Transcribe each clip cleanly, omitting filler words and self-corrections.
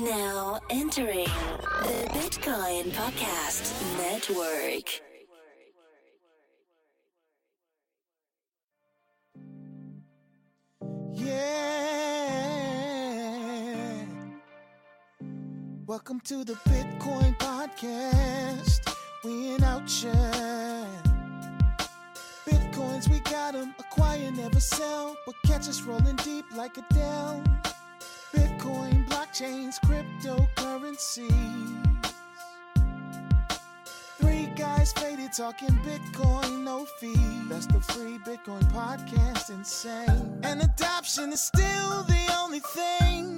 Now entering the Bitcoin Podcast Network. Yeah. Welcome to the Bitcoin Podcast. We in out here. Bitcoins, we got them. Acquire, never sell. But catch us rolling deep like a Dell. Bitcoin, blockchains, cryptocurrencies. Three guys faded talking Bitcoin, no fee. That's the free Bitcoin podcast, insane. And adoption is still the only thing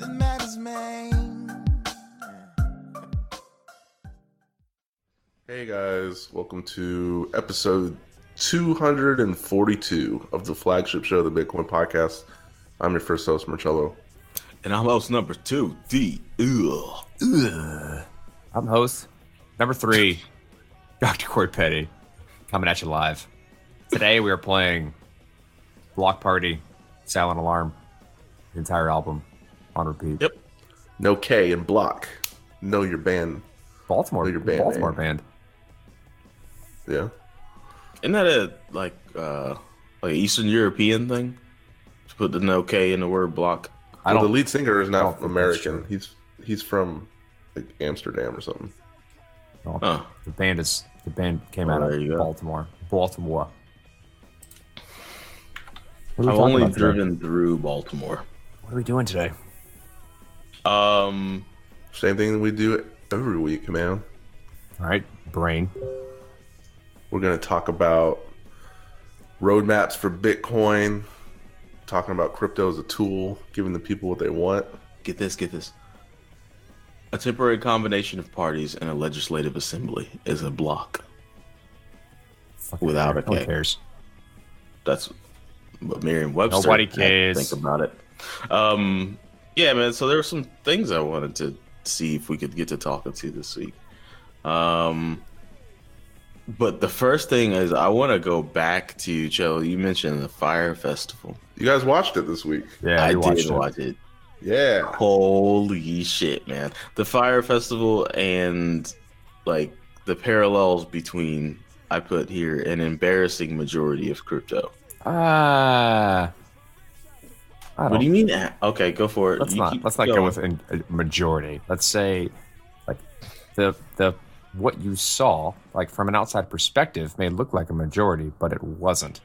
that matters, man. Hey guys, welcome to episode 242 of the flagship show, the Bitcoin Podcast. I'm your first host, Marcello. And I'm host number 2, D. I'm host number 3, Dr. Court Petty, coming at you live. Today we are playing Block Party, Silent Alarm, the entire album on repeat. Yep. No K in block. Know your band. Baltimore band. Yeah. Isn't that a like Eastern European thing? To put the no K in the word block. The lead singer is not American. He's from like Amsterdam or something. The band came out of Baltimore. I've only driven through Baltimore. What are we doing today? Same thing that we do every week, man. All right, brain. We're going to talk about roadmaps for Bitcoin, talking about crypto as a tool, giving the people what they want. Get this. A temporary combination of parties in a legislative assembly is a block. Without a K. Who cares? That's what Merriam-Webster Nobody cares. Think about it. Yeah, man. So there were some things I wanted to see if we could get to talking to this week. But the first thing is I want to go back to, Cello, you mentioned the FYRE Festival. You guys watched it this week. Yeah, I did watch it. Yeah. Holy shit, man. The FYRE Festival and like the parallels between, I put here, an embarrassing majority of crypto. What do you mean? Okay, go for it. Let's not go with a majority. Let's say like the what you saw, like from an outside perspective, may look like a majority, but it wasn't.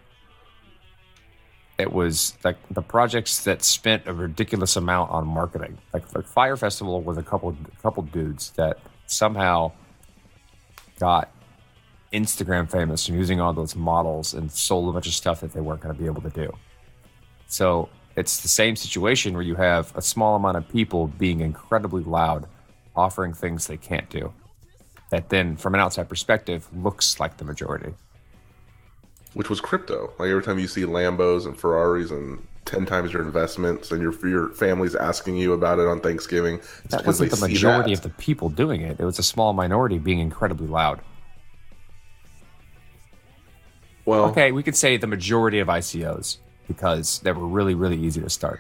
It was like the projects that spent a ridiculous amount on marketing. Like FYRE Festival was a couple dudes that somehow got Instagram famous from using all those models and sold a bunch of stuff that they weren't going to be able to do. So it's the same situation where you have a small amount of people being incredibly loud, offering things they can't do. That then, from an outside perspective, looks like the majority. Which was crypto. Like every time you see Lambos and Ferraris and 10 times your investments and your family's asking you about it on Thanksgiving. That wasn't the majority of the people doing it. It was a small minority being incredibly loud. Well, okay, we could say the majority of ICOs because they were really, really easy to start.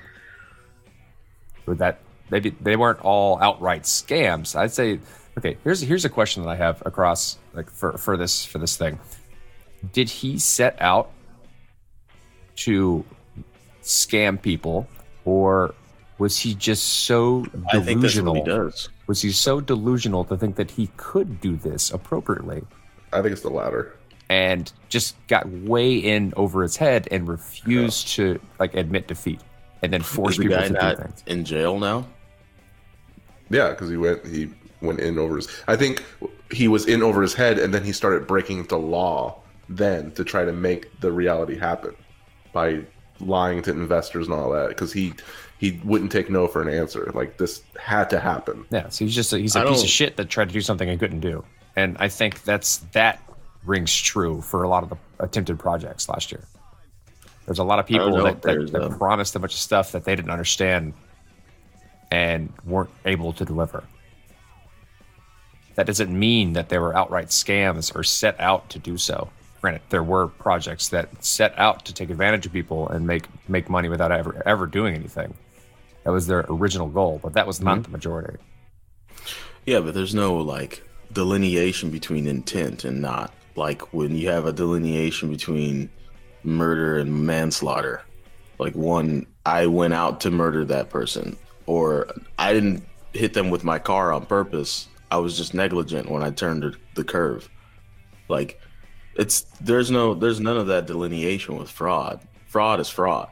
But that maybe they weren't all outright scams. I'd say, okay, here's a question that I have across like for this thing. Did he set out to scam people, or was he just so delusional? I think that's what he does. Was he so delusional to think that he could do this appropriately? I think it's the latter. And just got way in over his head and refused to like admit defeat, and then force people to do things. In jail now? Yeah, because he went in over his. I think he was in over his head, and then he started breaking the law. Then to try to make the reality happen by lying to investors and all that, because he wouldn't take no for an answer. Like this had to happen. Yeah, so he's a piece of shit that tried to do something he couldn't do, and I think that rings true for a lot of the attempted projects last year. There's a lot of people that promised a bunch of stuff that they didn't understand and weren't able to deliver. That doesn't mean that they were outright scams or set out to do so. granted, there were projects that set out to take advantage of people and make money without ever doing anything. That was their original goal, but that was not the majority. Yeah, but there's no like delineation between intent and not. Like when you have a delineation between murder and manslaughter, like one, I went out to murder that person, or I didn't hit them with my car on purpose. I was just negligent when I turned the curve. Like there's none of that delineation with fraud. Fraud is fraud.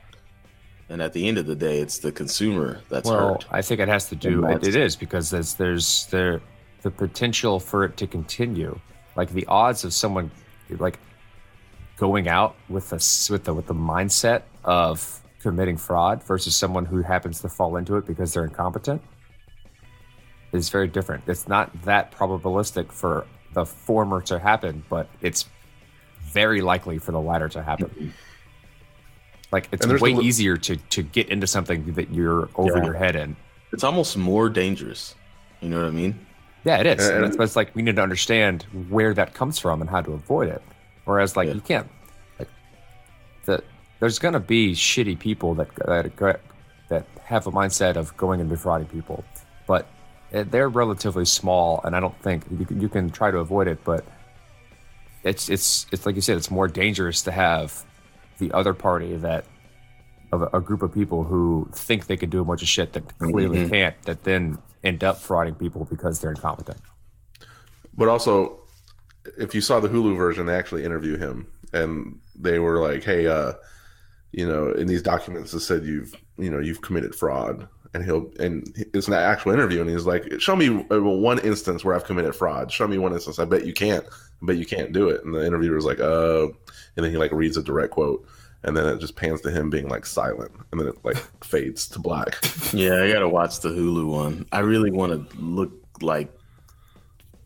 And at the end of the day, it's the consumer that's hurt. I think it has to do. It is because there's the potential for it to continue. Like the odds of someone like going out with the mindset of committing fraud versus someone who happens to fall into it because they're incompetent is very different. It's not that probabilistic for the former to happen, but it's very likely for the latter to happen. Mm-hmm. Like it's way easier to get into something that you're over your head in. It's almost more dangerous. You know what I mean? Yeah, it is. And it's like we need to understand where that comes from and how to avoid it. Whereas, like, you can't. Like, there's going to be shitty people that have a mindset of going and defrauding people, but they're relatively small, and I don't think you can try to avoid it. But it's like you said, it's more dangerous to have the other party of a group of people who think they can do a bunch of shit that clearly can't, that then end up frauding people because they're incompetent. But also, if you saw the Hulu version, they actually interview him, and they were like, "Hey, in these documents, it said you've committed fraud," and it's an actual interview, and he's like, "Show me one instance where I've committed fraud. Show me one instance. I bet you can't. I bet you can't do it." And the interviewer's like, and then he like reads a direct quote. And then it just pans to him being like silent, and then it like fades to black. Yeah, I gotta watch the Hulu one. I really want to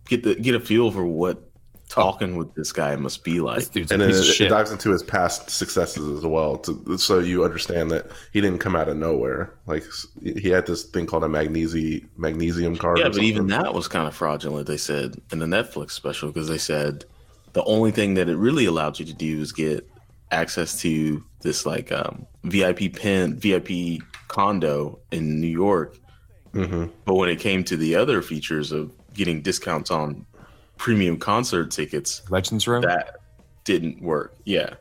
get a feel for what talking with this guy must be like. And then it dives into his past successes as well, so you understand that he didn't come out of nowhere. Like he had this thing called a magnesium card. Yeah, but even that was kind of fraudulent. They said in the Netflix special, because they said the only thing that it really allowed you to do is get access to this like VIP condo in New York. Mm-hmm. But when it came to the other features of getting discounts on premium concert tickets, Legends Room, that didn't work. Yeah,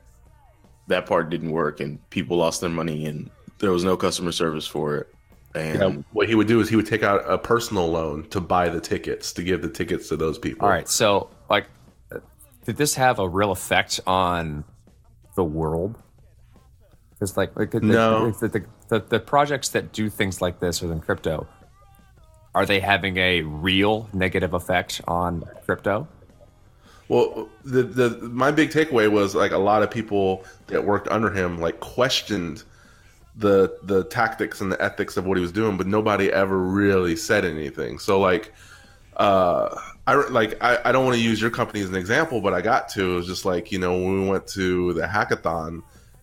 that part didn't work, and people lost their money, and there was no customer service for it. And what he would do is he would take out a personal loan to buy the tickets, to give the tickets to those people. All right, so like, did this have a real effect on the world? Because no, the projects that do things like this within crypto, are they having a real negative effect on crypto? Well, my big takeaway was like a lot of people that worked under him like questioned the tactics and the ethics of what he was doing, but nobody ever really said anything. So like I don't want to use your company as an example, but I got to. It was just like, when we went to the hackathon,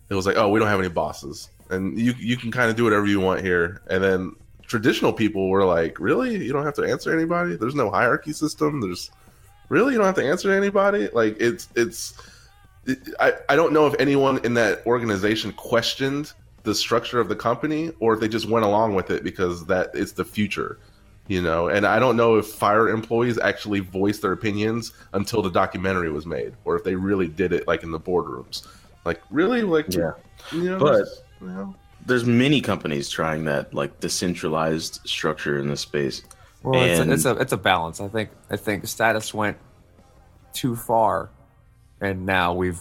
it was like, oh, we don't have any bosses, and you can kind of do whatever you want here. And then traditional people were like, really? You don't have to answer anybody? There's no hierarchy system. You don't have to answer anybody? Like I don't know if anyone in that organization questioned the structure of the company, or if they just went along with it because that it's the future. And I don't know if FYRE employees actually voiced their opinions until the documentary was made, or if they really did it like in the boardrooms. Like really, like yeah. But there's many companies trying that like decentralized structure in this space. Well, it's a balance. I think status went too far, and now we've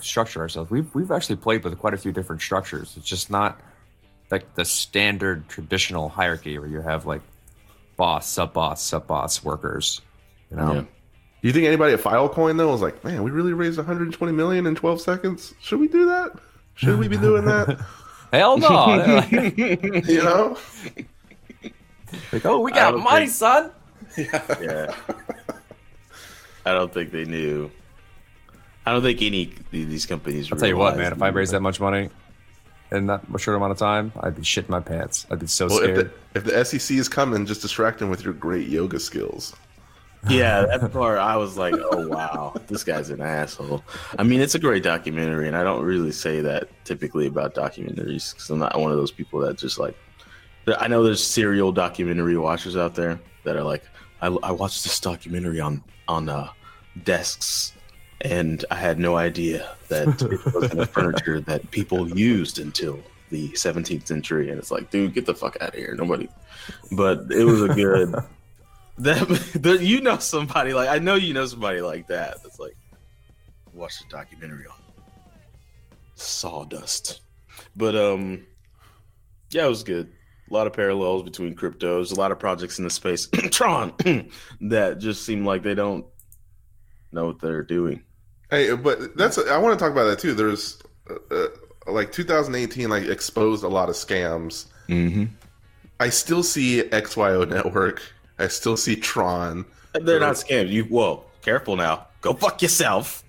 structured ourselves. We've actually played with quite a few different structures. It's just not like the standard traditional hierarchy where you have like boss, sub-boss, workers. Yeah. Do you think anybody at Filecoin though was like, man, we really raised 120 million in 12 seconds? Should we do that? Should we be doing that? Hell no. Like, oh, we got money, son. Yeah. I don't think they knew. I don't think any of these companies. I'll tell you what, man. If I raised that much money in that short amount of time, I'd be shitting my pants. I'd be so scared. If the SEC is coming, just distract them with your great yoga skills. Yeah, that part I was like, oh wow, this guy's an asshole. I mean, it's a great documentary, and I don't really say that typically about documentaries because I'm not one of those people that just like. I know there's serial documentary watchers out there that are like, I watched this documentary on desks, and I had no idea that it wasn't a furniture that people used until the 17th century, and it's like, dude, get the fuck out of here, nobody. But it was a good. You know somebody like I know you know somebody like that. That's like watch the documentary on sawdust. But yeah, it was good. A lot of parallels between cryptos, a lot of projects in the space Tron that just seem like they don't know what they're doing. Hey, but I want to talk about that too. There's like 2018 like exposed a lot of scams. Mm-hmm. I still see XYO Network. I still see Tron. They're not scams. Whoa, careful now. Go fuck yourself.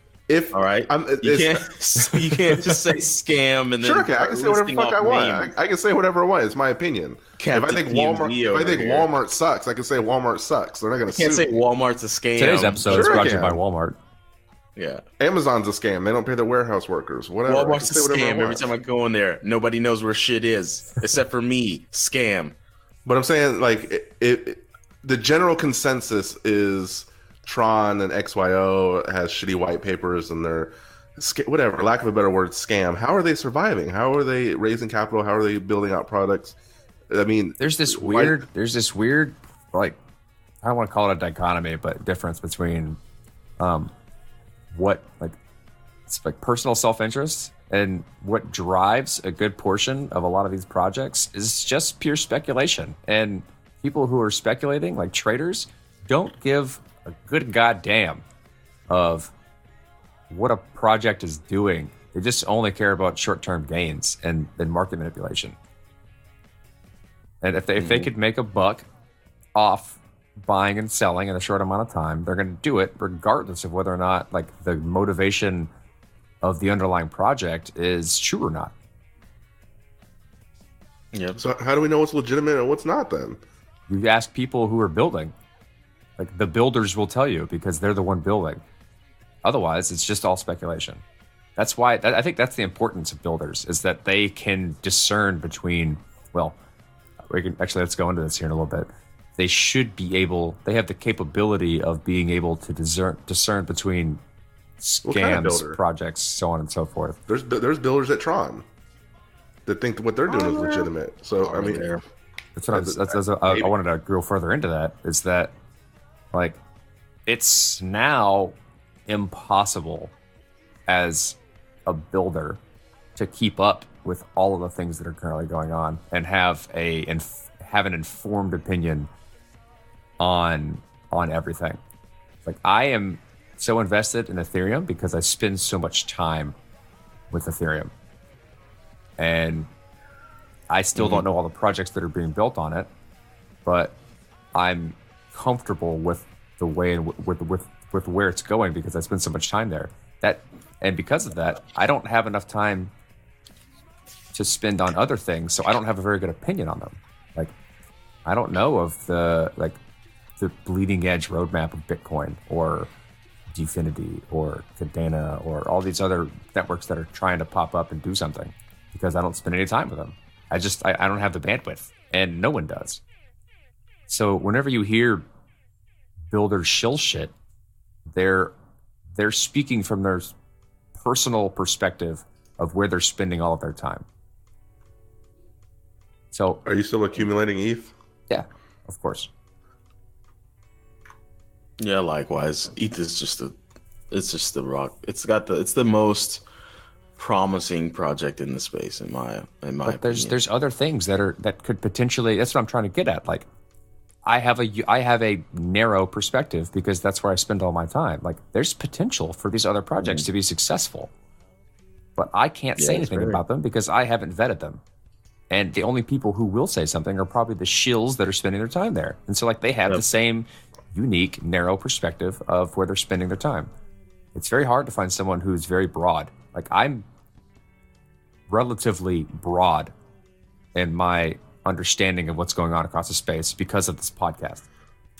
All right, you can't just say scam and then sure, okay, I can say whatever the fuck I want. I can say whatever I want. It's my opinion. If I think Walmart sucks, I can say Walmart sucks. They're not going to. Can't say Walmart's a scam. Today's episode is brought to you by Walmart. Yeah, Amazon's a scam. They don't pay their warehouse workers. Whatever. Walmart's a scam. Every time I go in there, nobody knows where shit is except for me. Scam. But I'm saying like the general consensus is Tron and XYO has shitty white papers and they're whatever, lack of a better word, scam. How are they surviving? How are they raising capital? How are they building out products? I mean, there's this weird like, I don't want to call it a dichotomy, but difference between what like it's like personal self-interest and what drives a good portion of a lot of these projects is just pure speculation. And people who are speculating, like traders, don't give a good goddamn of what a project is doing. They just only care about short-term gains and market manipulation. And if they could make a buck off buying and selling in a short amount of time, they're going to do it regardless of whether or not like the motivation of the underlying project is true or not. Yeah. So how do we know what's legitimate and what's not then? You ask people who are building. Like the builders will tell you because they're the one building. Otherwise, it's just all speculation. That's why I think that's the importance of builders is that they can discern between, well, let's go into this here in a little bit. They have the capability of being able to discern between scams, projects, so on and so forth. There's builders at Tron that think that what they're doing is legitimate. So I mean, that's what I wanted to go further into that. Is that like it's now impossible as a builder to keep up with all of the things that are currently going on and have an informed opinion on everything. Like I am so invested in Ethereum because I spend so much time with Ethereum, and I still don't know all the projects that are being built on it, but I'm comfortable with the way with where it's going because I spend so much time there. And because of that, I don't have enough time to spend on other things, so I don't have a very good opinion on them. Like I don't know of the bleeding edge roadmap of Bitcoin or Dfinity or Cadena or all these other networks that are trying to pop up and do something because I don't spend any time with them. I don't have the bandwidth, and no one does. So whenever you hear builders shill shit, they're speaking from their personal perspective of where they're spending all of their time. So are you still accumulating ETH? Yeah, of course. Yeah, likewise. ETH is just the rock. It's the most promising project in the space in my opinion. There's other things that could potentially, that's what I'm trying to get at. Like I have a narrow perspective because that's where I spend all my time. Like there's potential for these other projects to be successful, but I can't say anything about them because I haven't vetted them. And the only people who will say something are probably the shills that are spending their time there. And so like they have the same unique, narrow perspective of where they're spending their time. It's very hard to find someone who's very broad. Like I'm relatively broad in my understanding of what's going on across the space because of this podcast.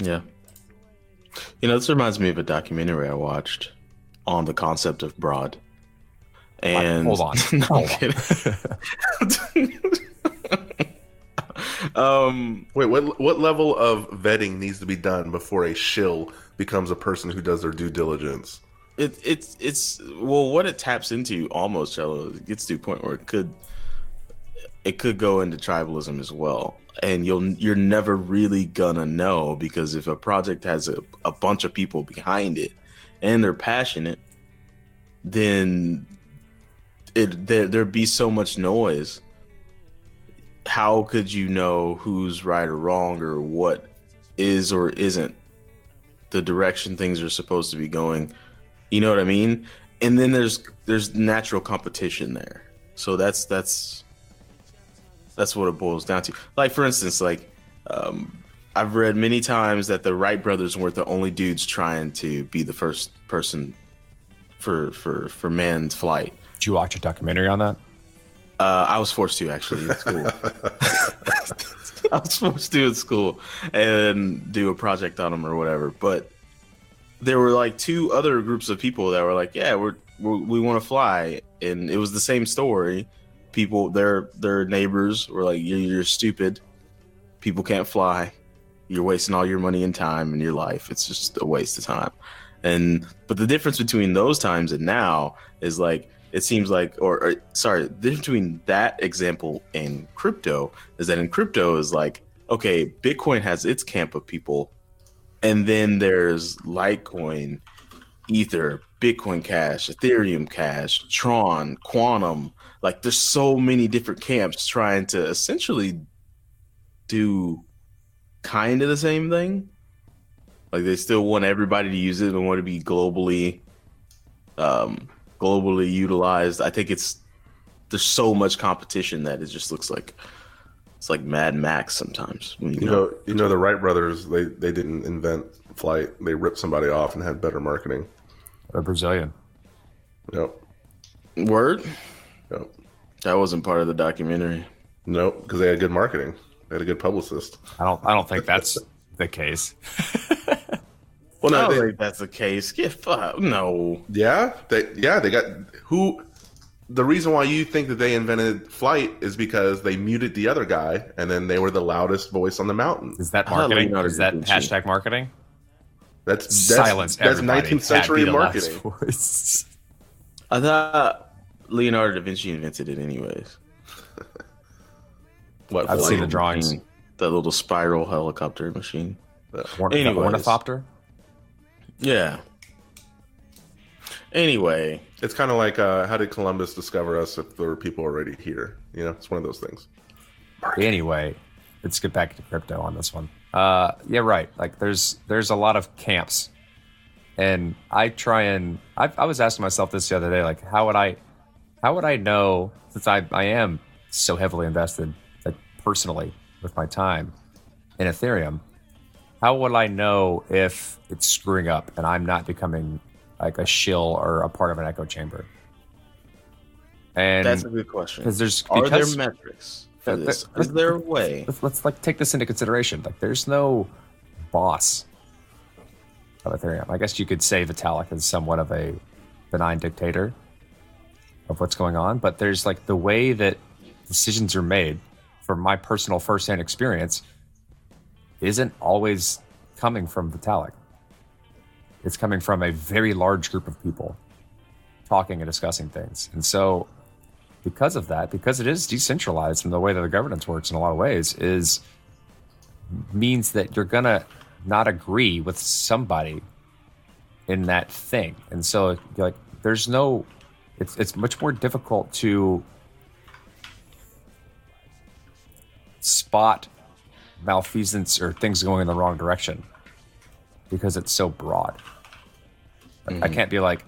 Yeah. This reminds me of a documentary I watched on the concept of broad. And Hold on. No, I'm Hold kidding. Wait, what level of vetting needs to be done before a shill becomes a person who does their due diligence? It's well, what it taps into almost, Cello, it gets to a point where it could go into tribalism as well, and you're never really gonna know, because if a project has a bunch of people behind it and they're passionate, then there'd be so much noise. How could you know who's right or wrong, or what is or isn't the direction things are supposed to be going? You know what I mean? And then there's natural competition there. So that's what it boils down to. Like, for instance, I've read many times that the Wright brothers weren't the only dudes trying to be the first person for manned flight. Did you watch a documentary on that? I was forced to, actually, in school. I was forced to in school and do a project on them or whatever. But there were like two other groups of people that were like, yeah, we want to fly. And it was the same story. People, their neighbors were like, you're stupid. People can't fly. You're wasting all your money and time and your life. It's just a waste of time. But the difference between those times and now is like, it seems like, the difference between that example and crypto is that in crypto is like, okay, Bitcoin has its camp of people, and then there's Litecoin, Ether, Bitcoin Cash, Ethereum Cash, Tron, Quantum. Like, there's so many different camps trying to essentially do kind of the same thing. Like, they still want everybody to use it and want to be globally utilized. I think there's so much competition that it just looks like it's like Mad Max sometimes. When you know the Wright brothers, they didn't invent flight. They ripped somebody off and had better marketing. A Brazilian. Nope. Word? Nope. That wasn't part of the documentary. Nope, because they had good marketing. They had a good publicist. I don't think that's the case. Well, no, I don't think that's the case. No. Yeah, they got who. The reason why you think that they invented flight is because they muted the other guy, and then they were the loudest voice on the mountain. Is that marketing? Is that hashtag marketing? That's silence. That's 19th century marketing. I thought Leonardo da Vinci invented it anyways. What? I've seen the drawings. That little spiral helicopter machine. The ornithopter? Yeah. Anyway. It's kind of like, how did Columbus discover us if there were people already here? It's one of those things. Anyway, let's get back to crypto on this one. Yeah, right. Like, there's a lot of camps. And I was asking myself this the other day, like, how would I know, since I am so heavily invested, like, personally with my time in Ethereum, how would I know if it's screwing up and I'm not becoming like a shill or a part of an echo chamber? And that's a good question. Are there metrics for this? Is there a way? Let's like take this into consideration. Like, there's no boss of Ethereum. I guess you could say Vitalik is somewhat of a benign dictator of what's going on, but there's like the way that decisions are made, from my personal firsthand experience, isn't always coming from Vitalik. It's coming from a very large group of people talking and discussing things. And so because of that, because it is decentralized in the way that the governance works in a lot of ways, means that you're going to not agree with somebody in that thing. And so like it's much more difficult to spot malfeasance or things going in the wrong direction because it's so broad. Mm-hmm. I can't be like,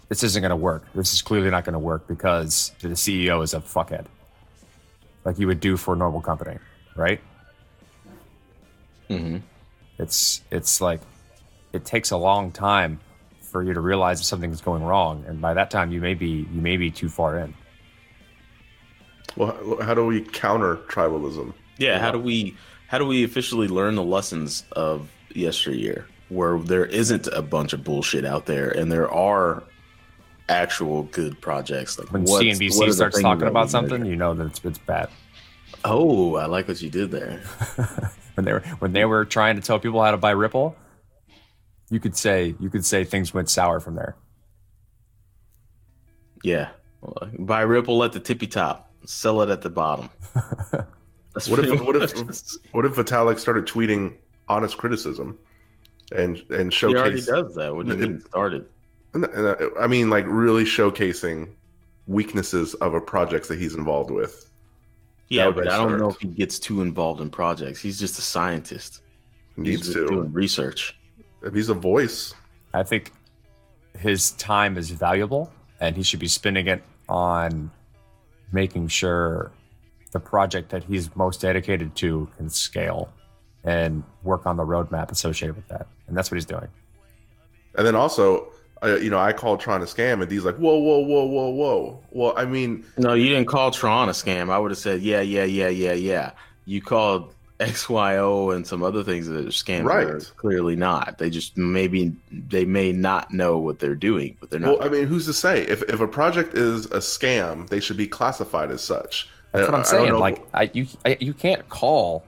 this isn't going to work. This is clearly not going to work because the CEO is a fuckhead, like you would do for a normal company, right? Mm-hmm. It's like it takes a long time for you to realize if something's going wrong, and by that time you may be too far in. Well, how do we counter tribalism? Yeah, how do we officially learn the lessons of yesteryear? where there isn't a bunch of bullshit out there, and there are actual good projects. Like When what are CNBC the starts things talking that about we something, measure? you know that it's bad. Oh, I like what you did there. When they were trying to tell people how to buy Ripple, you could say things went sour from there. Yeah. Well, buy Ripple at the tippy top, sell it at the bottom. That's What if pretty what much- if Vitalik started tweeting honest criticism and he already showcase? does that? What do you mean started? I mean, like really showcasing weaknesses of a projects that he's involved with. Yeah, would but be I don't know start. if he gets too involved in projects. He's just a scientist. He's Needs just to. doing research. If he's a voice, I think his time is valuable, and he should be spending it on making sure the project that he's most dedicated to can scale and work on the roadmap associated with that. And that's what he's doing. and then also, I called Tron a scam, and he's like, "Whoa, whoa, whoa, whoa, whoa." Well, I mean, No, you didn't call Tron a scam. I would have said, yeah. You called XYO and some other things that are scams. Right. That are clearly not. They just they may not know what they're doing, but they're not. well, I mean, who's to say if a project is a scam, they should be classified as such. That's what I'm I don't saying. know- Like, you can't call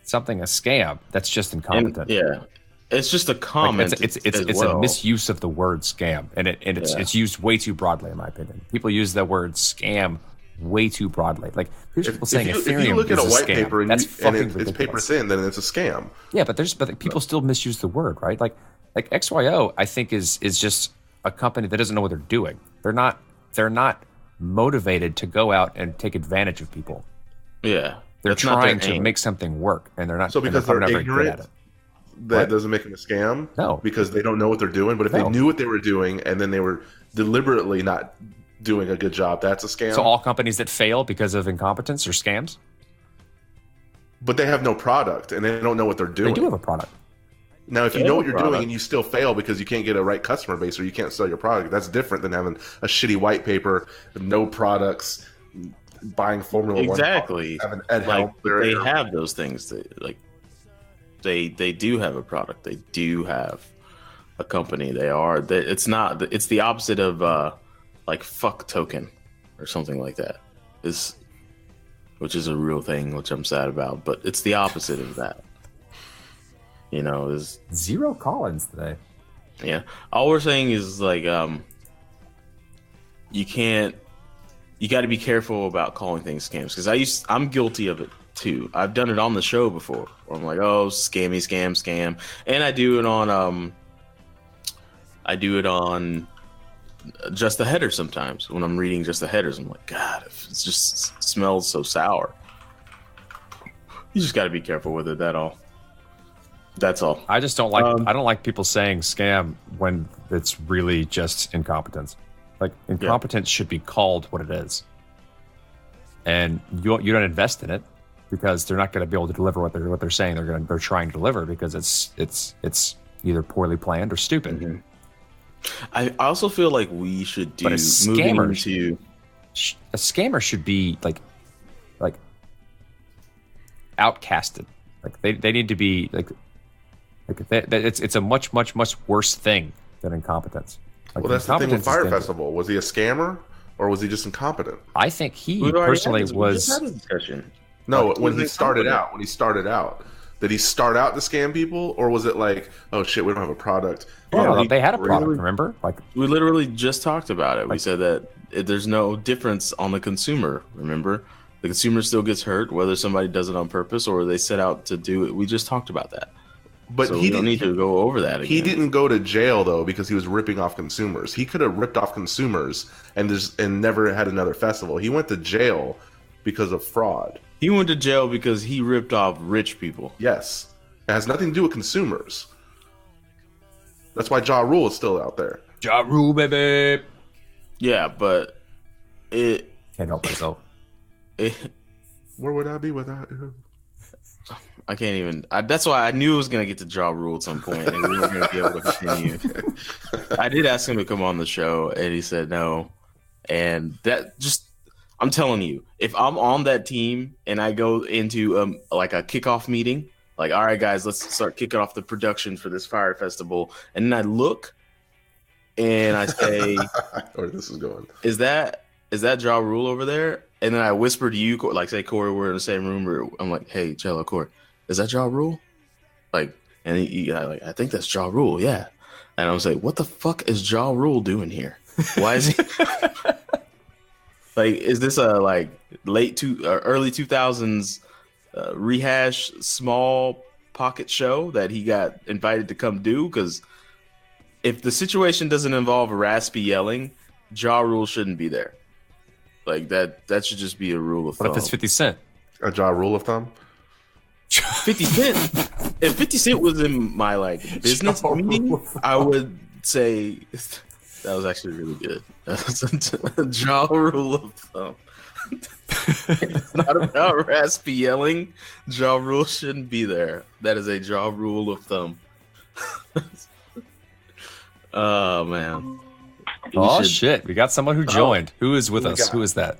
something a scam. That's just and, incompetent. yeah, it's just a Like, comment. it's a misuse of the word scam, and it's used way too broadly, in my opinion. People use the word scam way too broadly. Like, there's people saying if Ethereum you look at is a white scam. paper and, That's fucking it's ridiculous. paper thin, then it's a scam. Yeah, but people still misuse the word, right? Like XYO, I think is just a company that doesn't know what they're doing. They're not motivated to go out and take advantage of people. Yeah, They're that's not their trying to aim. make something work, and they're not. So and because probably they're not very good ignorant, at it. that What? doesn't make them a scam. No. Because they don't know what they're doing. But if they No. knew what they were doing and then they were deliberately not doing a good job, that's a scam. So all companies that fail because of incompetence are scams. But they have no product and they don't know what they're They doing. do have a product. Now, if you They know have what a you're doing product. and you still fail because you can't get a right customer base or you can't sell your product, that's different than having a shitty white paper, no products, buying Formula One. Exactly. Having Ed Like Helm there. they have those things. They do have a product. They do have a company. It's not. It's the opposite of like fuck token or something like that. Which is a real thing, which I'm sad about. But it's the opposite of that. You know, is Zero Collins today. yeah. All we're saying is like you can't. You got to be careful about calling things scams because I'm guilty of it too. I've done it on the show before. Where I'm like, oh, scam, and I do it on just the header sometimes. When I'm reading just the headers, I'm like, God, it just smells so sour. You just got to be careful with it. That's all. I just don't like. I don't like people saying scam when it's really just incompetence. Like incompetence should be called what it is, and you don't invest in it because they're not going to be able to deliver what they're saying they're trying to deliver because it's either poorly planned or stupid. Mm-hmm. I also feel like we should do But a scammer should be like outcasted. Like they need to be like it's a much worse thing than incompetence. Like, Well, that's the thing with incompetence is FYRE dangerous. Festival. Was he a scammer or was he just incompetent? I think he We already personally had this- we just was. had this discussion. No, Like, when was he started incompetent. out. Did he start out to scam people, or was it like, oh shit, we don't have a product? No, he they had a product. really- Remember, like We literally just talked about it. We said that there's no difference on the consumer. Remember, the consumer still gets hurt whether somebody does it on purpose or they set out to do it. We just talked about that. But So he we don't didn't need to go over that again. He didn't go to jail though because he was ripping off consumers. He could have ripped off consumers and never had another festival. He went to jail because of fraud. He went to jail because he ripped off rich people. Yes, it has nothing to do with consumers. That's why Ja Rule is still out there. Ja Rule, baby. Yeah, but it Can't help myself. Where would I be without him? I can't even. That's why I knew it was gonna get to Ja Rule at some point, and we were gonna be able to continue. I did ask him to come on the show, and he said no. And that just, I'm telling you, if I'm on that team and I go into like a kickoff meeting Like, all right, guys, let's start kicking off the production for this FYRE Festival. And then I look and I say, where this is going. Is that Ja Rule over there? And then I whisper to you, like, say Corey, we're in the same room. Or I'm like, hey, Cello, Corey, is that Ja Rule? Like, and I think that's Ja Rule, yeah. And I was like, what the fuck is Ja Rule doing here? Why is he? Like, is this a like early 2000s rehash small pocket show that he got invited to come do? Because if the situation doesn't involve raspy yelling, Ja Rule shouldn't be there. Like that should just be a rule of thumb. What if it's 50 Cent? A Ja Rule of thumb? 50 Cent. If 50 Cent was in my like business meeting, I would say that was actually really good. That was a Ja Rule of thumb. It's not about raspy yelling. Ja Rule shouldn't be there. That is a Ja Rule of thumb. Oh man. Shit. We got someone who joined. Who is with us? Who is that?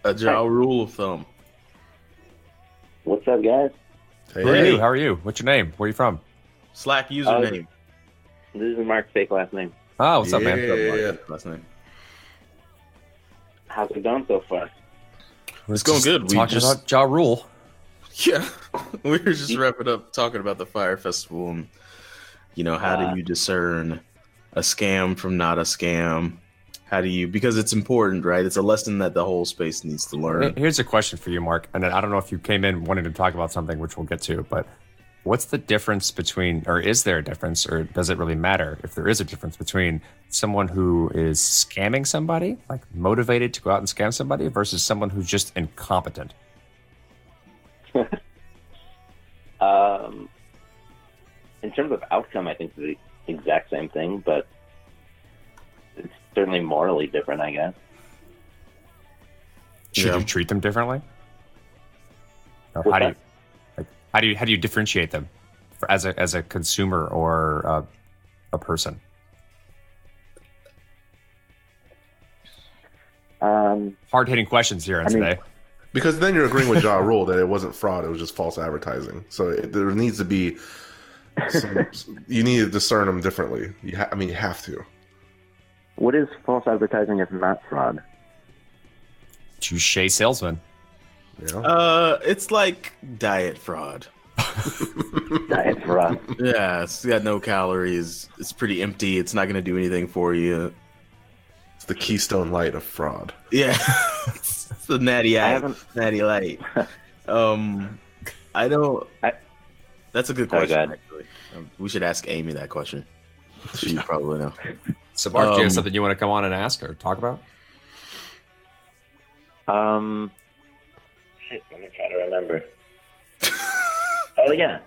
A Ja Rule of thumb. What's up, guys? Hey. Who are you? How are you? What's your name? Where are you from? Slack username. This is Mark's fake last name. Oh, what's up, man? Yeah. Last name. How's it going so far? It's going good. We Talking just about Ja Rule. Yeah, we were just wrapping up talking about the FYRE Festival and, how do you discern a scam from not a scam? How do you, because it's important, right? It's a lesson that the whole space needs to learn. Here's a question for you, Mark. And I don't know if you came in wanting to talk about something, which we'll get to, but what's the difference between, or is there a difference, or does it really matter if there is a difference between someone who is scamming somebody, like motivated to go out and scam somebody, versus someone who's just incompetent? In terms of outcome, I think it's the exact same thing, but it's certainly morally different, I guess. Should you treat them differently? Or how do you differentiate them as a consumer or a person? Hard-hitting questions here today. Because then you're agreeing with Ja Rule that it wasn't fraud, it was just false advertising. So there needs to be you need to discern them differently. You have to. What is false advertising if not fraud? Touché, salesman. Yeah. It's like diet fraud. Diet fraud. Yeah, it's got no calories. It's pretty empty. It's not going to do anything for you. It's the Keystone Light of fraud. Yeah, it's the natty light. That's a good question. Actually, we should ask Amy that question. She probably know. So, Mark, do you have something you want to come on and ask or talk about? Shit, let me try to remember. Oh yeah,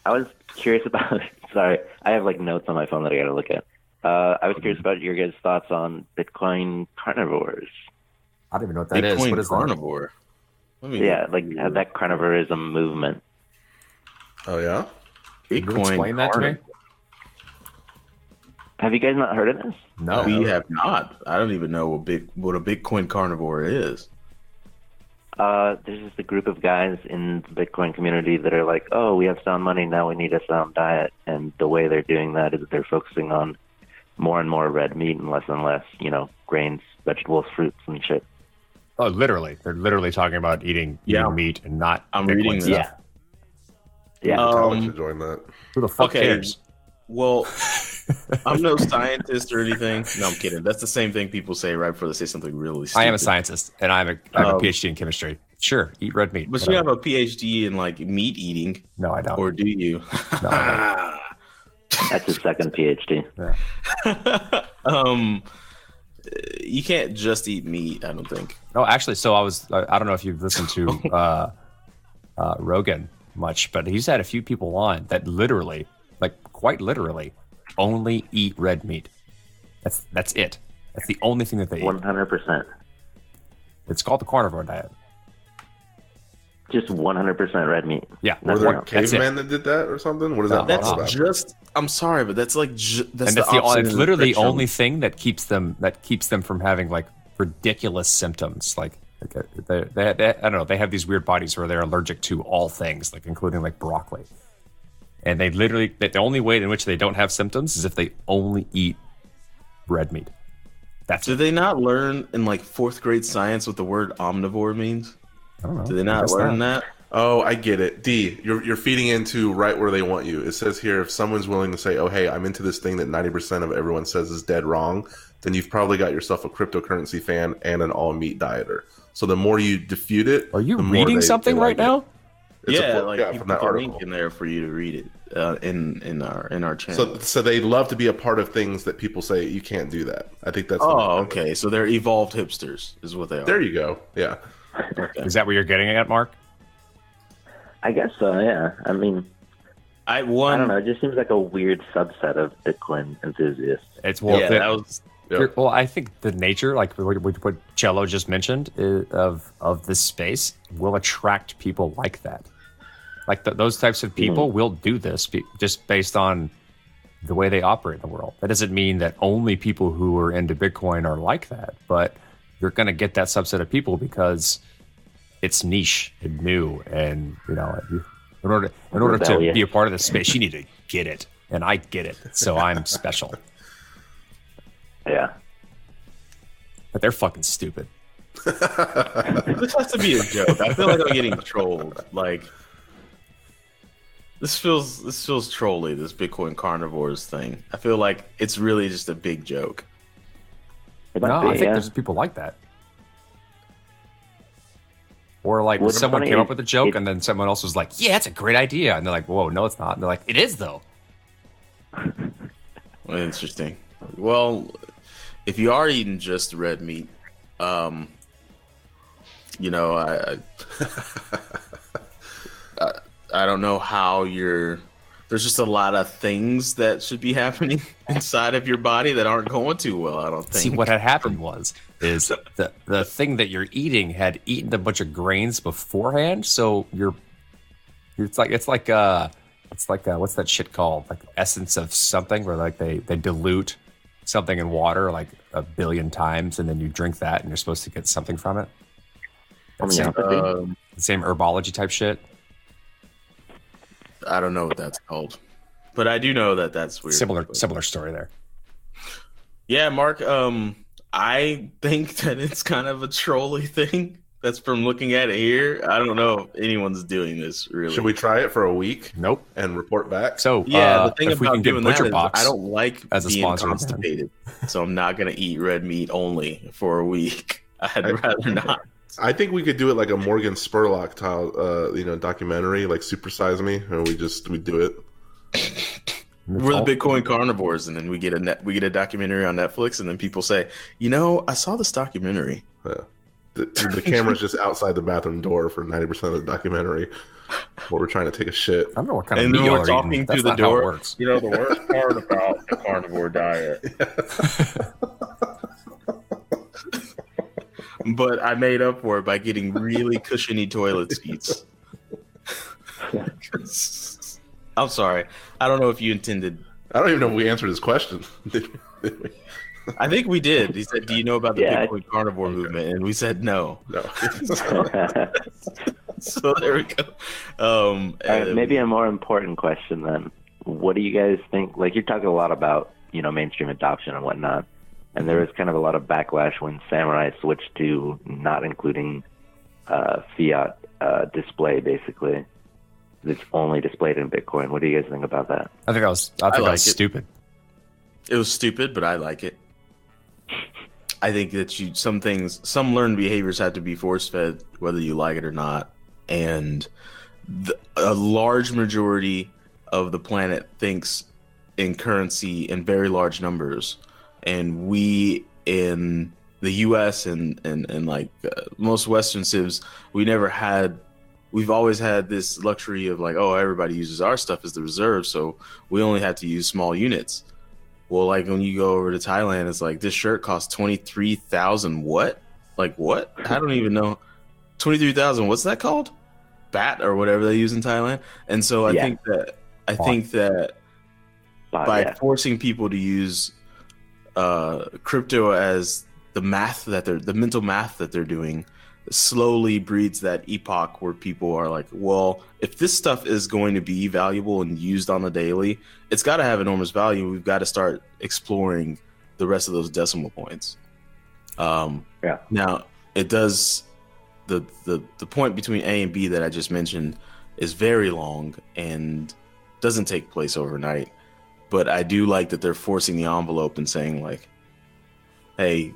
I was curious about. Sorry, I have like notes on my phone that I got to look at. I was curious about your guys' thoughts on Bitcoin Carnivores. I don't even know what that is. What is carnivore? Yeah, like that carnivorism movement. Oh yeah. Bitcoin. Explain that to me. Have you guys not heard of this? No, we have not. I don't even know what a Bitcoin carnivore is. There's just a group of guys in the Bitcoin community that are like, oh, we have sound money, now we need a sound diet. And the way they're doing that is they're focusing on more and more red meat and less, grains, vegetables, fruits, and shit. Oh, literally. They're literally talking about eating meat and not I'm Bitcoin reading stuff. Yeah. College should join that. Who the fuck cares? Well, I'm no scientist or anything. No, I'm kidding. That's the same thing people say right before they say something really stupid. I am a scientist, and I have a PhD in chemistry. Sure, eat red meat. But you have a PhD in like meat eating. No, I don't. Or do you? No, I don't. That's his second PhD. Yeah. You can't just eat meat, I don't think. No, actually, so I don't know if you've listened to Rogan much, but he's had a few people on that literally, like quite literally, only eat red meat. That's it. That's the only thing that they eat. 100%. It's called the carnivore diet. Just 100% red meat. Yeah. Were there cavemen that did that or something? What is that? That's about? just. I'm sorry, but that's like that's it's literally the only thing that keeps them from having like ridiculous symptoms. Like They I don't know. They have these weird bodies where they're allergic to all things, like including like broccoli. And they literally, the only way in which they don't have symptoms is if they only eat red meat. Did they not learn in like 4th grade science what the word omnivore means? I don't know. Did they not learn that? Oh, I get it. D, you're feeding into right where they want you. It says here, if someone's willing to say, oh, hey, I'm into this thing that 90% of everyone says is dead wrong, then you've probably got yourself a cryptocurrency fan and an all-meat dieter. So the more you defute it... Are you reading something right now? It's from that put a article. link in there for you to read it in our channel. So they love to be a part of things that people say you can't do that. I think that's... okay. So they're evolved hipsters is what they are. There you go. Yeah. Okay. Is that what you're getting at, Mark? I guess so, yeah. I mean, I don't know. It just seems like a weird subset of Bitcoin enthusiasts. It's Yep. I think the nature, like what Cello just mentioned, of this space will attract people like that. Like those types of people will do this just based on the way they operate in the world. That doesn't mean that only people who are into Bitcoin are like that, but you're going to get that subset of people because it's niche and new, and in order to be a part of this space, you need to get it, and I get it, so I'm special. Yeah, but they're fucking stupid. This has to be a joke. I feel like I'm getting trolled. Like this feels trolly. This Bitcoin Carnivores thing. I feel like it's really just a big joke. I think there's people like that. Or like someone came up with a joke and then someone else was like, yeah, it's a great idea. And they're like, whoa, no, it's not. And they're like, it is though. Well, interesting. Well, if you are eating just red meat, I don't know how there's just a lot of things that should be happening inside of your body that aren't going too well, I don't think. See, what had happened is the thing that you're eating had eaten a bunch of grains beforehand, so it's like what's that shit called? Like essence of something, where like they dilute something in water like 1 billion times, and then you drink that and you're supposed to get something from it. The same herbology type shit. I don't know what that's called, but I do know that that's weird. Similar story there. Yeah, Mark. I think that it's kind of a trolly thing. That's from looking at it here. I don't know if anyone's doing this really. Should we try it for a week? Nope. And report back? So yeah, the thing if we about can get doing that Butcher is Box I don't like as a being sponsor, constipated, so I'm not gonna eat red meat only for a week. I'd rather not. I think we could do it like a Morgan Spurlock documentary, like Super Size Me, and we do it. We're the Bitcoin Carnivores, and then we get a documentary on Netflix, and then people say, I saw this documentary. Yeah. The camera's just outside the bathroom door for 90% of the documentary, where we're trying to take a shit. I don't know what kind of and meat then y'all we're are talking eating. through That's the not how it door. works. The worst part about the carnivore diet. But I made up for it by getting really cushiony toilet seats. I'm sorry. I don't know if you intended. I don't even know if we answered his question. Did we? I think we did. He said, "Do you know about the Bitcoin carnivore movement?" And we said no. No. So there we go. Maybe a more important question then. What do you guys think? Like, you're talking a lot about mainstream adoption and whatnot, and there was kind of a lot of backlash when Samurai switched to not including fiat display, basically. It's only displayed in Bitcoin. What do you guys think about that? I think that was stupid. It was stupid, but I like it. I think that some learned behaviors have to be force fed, whether you like it or not. And a large majority of the planet thinks in currency in very large numbers. And we in the US and most Western civs, we've always had this luxury of like, oh, everybody uses our stuff as the reserve, so we only have to use small units. Well, like when you go over to Thailand, it's like this shirt costs 23,000. What? Like what? I don't even know. 23,000. What's that called? Bat or whatever they use in Thailand. And so I think that by forcing people to use crypto as the mental math that they're doing, slowly breeds that epoch where people are like, well, if this stuff is going to be valuable and used on the daily, it's got to have enormous value. We've got to start exploring the rest of those decimal points. Now, it does the point between A and B that I just mentioned is very long and doesn't take place overnight. But I do like that they're forcing the envelope and saying like, hey,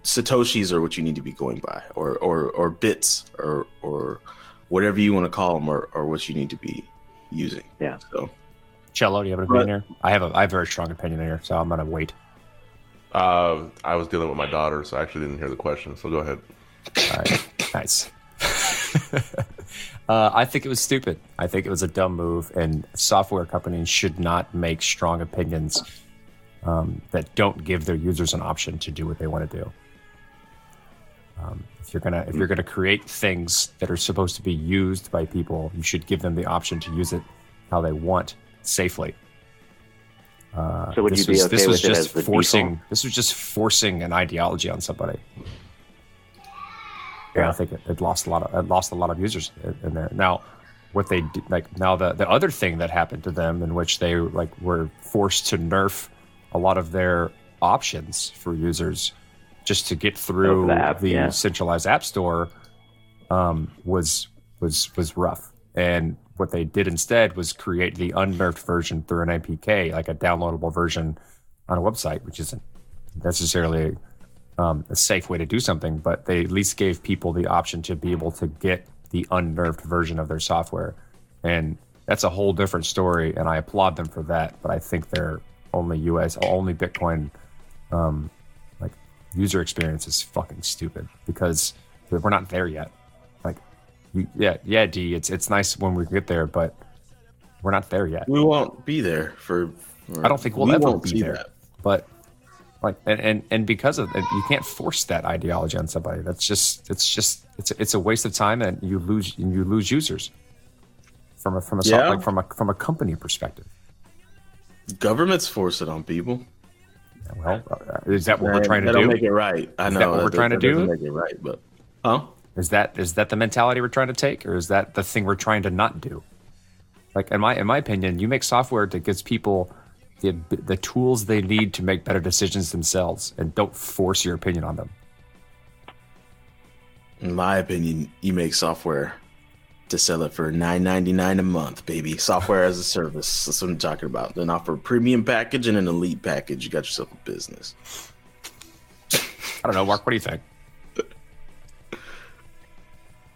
Satoshis are what you need to be going by, or bits, or whatever you want to call them, are what you need to be using. Yeah. So, Cello, do you have an opinion here? I have a very strong opinion here, so I'm gonna wait. I was dealing with my daughter, so I actually didn't hear the question. So go ahead. All right, nice. I think it was stupid. I think it was a dumb move, and software companies should not make strong opinions that don't give their users an option to do what they want to do. If you're gonna create things that are supposed to be used by people, you should give them the option to use it how they want safely. So would you be okay with it as the default? This was just forcing an ideology on somebody. Yeah, I think it lost a lot of users in there. Now, what they did, the other thing that happened to them, in which they were forced to nerf a lot of their options for users just to get through the centralized app store, was rough. And what they did instead was create the unnerfed version through an APK, like a downloadable version on a website, which isn't necessarily a safe way to do something, but they at least gave people the option to be able to get the unnerfed version of their software. And that's a whole different story, and I applaud them for that. But I think their only Bitcoin user experience is fucking stupid, because we're not there yet. D, it's nice when we get there, but we're not there yet. We won't be there I don't think we'll ever be there. But and because of it, you can't force that ideology on somebody. It's a waste of time, and you lose users from a company perspective. Governments force it on people. Well, is that what we're trying to do? That'll make it right. I know. Is that what we're trying to do? Make it right, but is that the mentality we're trying to take, or is that the thing we're trying to not do? In my opinion, you make software that gives people the tools they need to make better decisions themselves, and don't force your opinion on them. In my opinion, you make software to sell it for $9.99 a month, baby. Software as a service. That's what I'm talking about. Then offer a premium package and an elite package. You got yourself a business. I don't know, Mark. What do you think?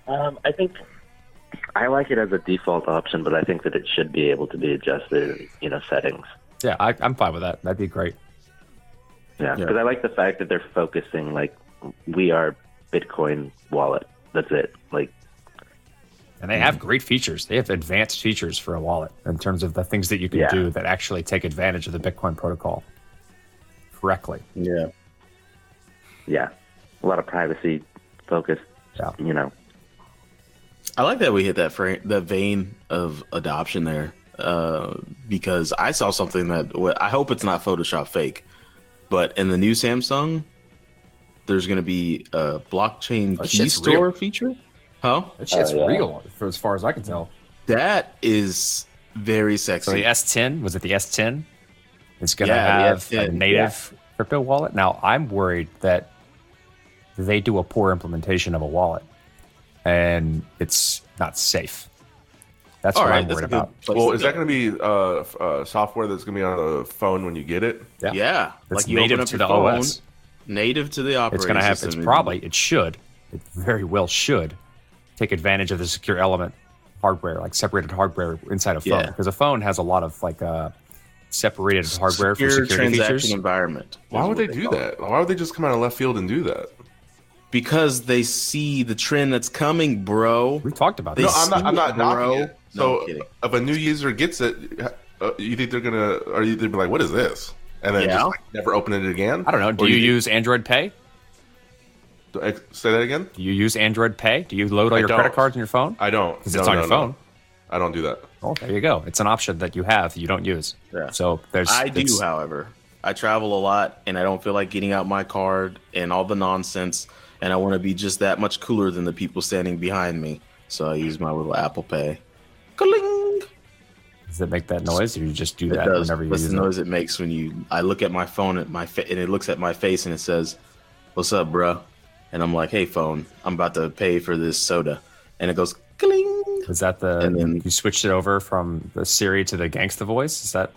I think I like it as a default option, but I think that it should be able to be adjusted in settings. Yeah, I'm fine with that. That'd be great. Yeah, because I like the fact that they're focusing we are Bitcoin wallet. That's it. And they have great features. They have advanced features for a wallet in terms of the things that you can do that actually take advantage of the Bitcoin protocol correctly. Yeah. Yeah. A lot of privacy focused, I like that we hit that vein of adoption there, because I saw something that I hope it's not Photoshop fake, but in the new Samsung, there's going to be a blockchain key store feature. Huh? That shit's real, for as far as I can tell. That is very sexy. So the S10, was it the S10? It's going to have a native crypto wallet. Now, I'm worried that they do a poor implementation of a wallet, and it's not safe. That's what I'm worried about. Well, is that going to be software that's going to be on the phone when you get it? Yeah. It's native to the OS. Native to the operating system. It's going to have, it very well should take advantage of the secure element hardware, separated hardware inside a phone. Because a phone has a lot of separated hardware for security transaction features. Environment. Why would they do that? Why would they just come out of left field and do that? Because they see the trend that's coming, bro. We talked about this. No, I'm not knocking it. So no, if a new user gets it, you think they're gonna? Are you be like, what is this? And then just never open it again? I don't know. Do you use Android Pay? Say that again? Do you use Android Pay? Do you load all your credit cards on your phone? I don't. Because it's on your phone. I don't do that. Oh, there you go. It's an option that you have that you don't use. Yeah. So I do, however. I travel a lot, and I don't feel like getting out my card and all the nonsense and I want to be just that much cooler than the people standing behind me. So I use my little Apple Pay. Ka-ling! Does it make that noise, or you just do It that does. whenever you What's use the noise it makes when I look at my phone and it looks at my face and it says, "What's up, bro?" And I'm like, "Hey, phone, I'm about to pay for this soda," and it goes, "Cling." Is that And then you switched it over from the Siri to the gangsta voice? Is that?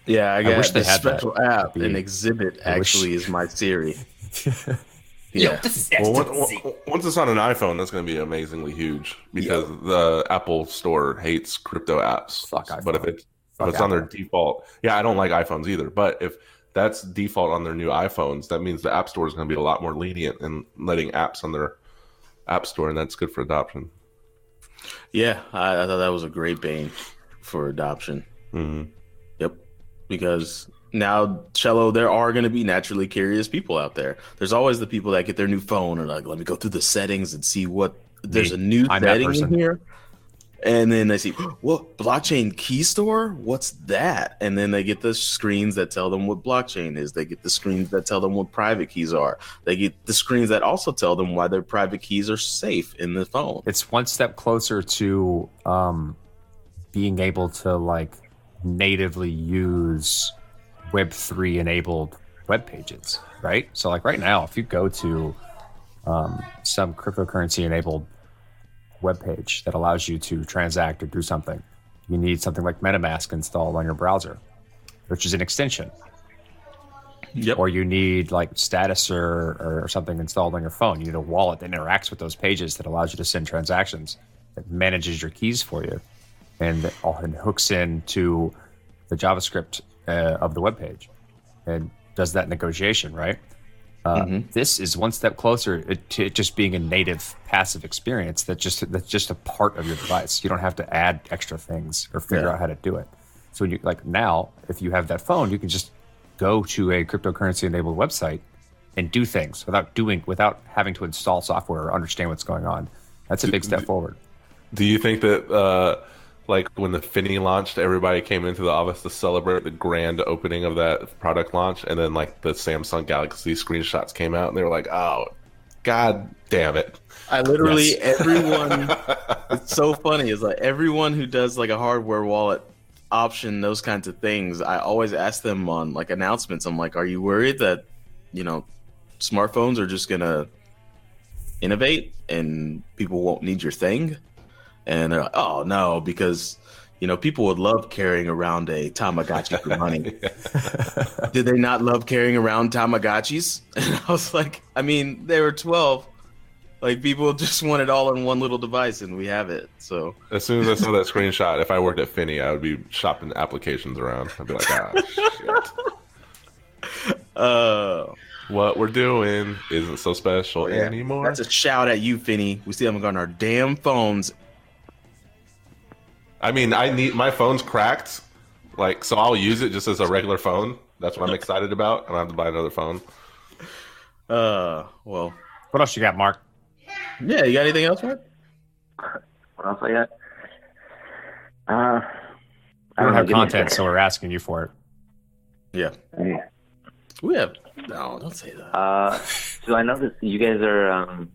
Yeah, I got wish they this had that. special app, Be- and Exhibit I wish- actually is my Siri. Yeah. Well, once it's on an iPhone, that's going to be amazingly huge because the Apple Store hates crypto apps. Fuck But if iPhone. it's Fuck on their Apple. default, I don't like iPhones either. But if that's default on their new iPhones, that means the App Store is going to be a lot more lenient in letting apps on their App Store, and that's good for adoption. Yeah, I thought that was a great bane for adoption. Mm-hmm. Yep, because now, Cello, there are going to be naturally curious people out there. There's always the people that get their new phone and like, let me go through the settings and see what there's a new I'm that setting in person. here. And then they see, what, blockchain key store? What's that? And then they get the screens that tell them what blockchain is. They get the screens that tell them what private keys are. They get the screens that also tell them why their private keys are safe in the phone. It's one step closer to being able to like natively use Web3 enabled web pages, right? So like right now, if you go to some cryptocurrency enabled web page that allows you to transact or do something, you need something like MetaMask installed on your browser, which is an extension. Yep. Or you need like status or something installed on your phone. You need a wallet that interacts with those pages that allows you to send transactions, that manages your keys for you, and hooks into the JavaScript of the web page and does that negotiation, right? This is one step closer to it just being a native passive experience that's just a part of your device. You don't have to add extra things or figure out how to do it. So when you like now, if you have that phone, you can just go to a cryptocurrency enabled website and do things without having to install software or understand what's going on. That's a big step forward. Do you think that like when the Finny launched, everybody came into the office to celebrate the grand opening of that product launch, and then like the Samsung Galaxy screenshots came out, and they were like, "Oh, god damn it!" I literally everyone. It's so funny. It's like everyone who does like a hardware wallet option, those kinds of things. I always ask them on like announcements. I'm like, "Are you worried that smartphones are just gonna innovate and people won't need your thing?" And they're like, "Oh no, because people would love carrying around a Tamagotchi for money." Did they not love carrying around Tamagotchis? And I was like, I mean, they were 12. Like people just want it all in one little device, and we have it. So as soon as I saw that screenshot, if I worked at Finny, I would be shopping applications around. I'd be like, "Ah, shit." What we're doing isn't so special anymore. That's a shout at you, Finny. We still haven't gotten our damn phones. I mean, my phone's cracked, so I'll use it just as a regular phone. That's what I'm excited about. I don't have to buy another phone. Well, What else you got, Mark? yeah, you got anything else, Mark? What else I got? I don't have content, so we're asking you for it. Yeah. Yeah. We have. No, don't say that. So I know that you guys are.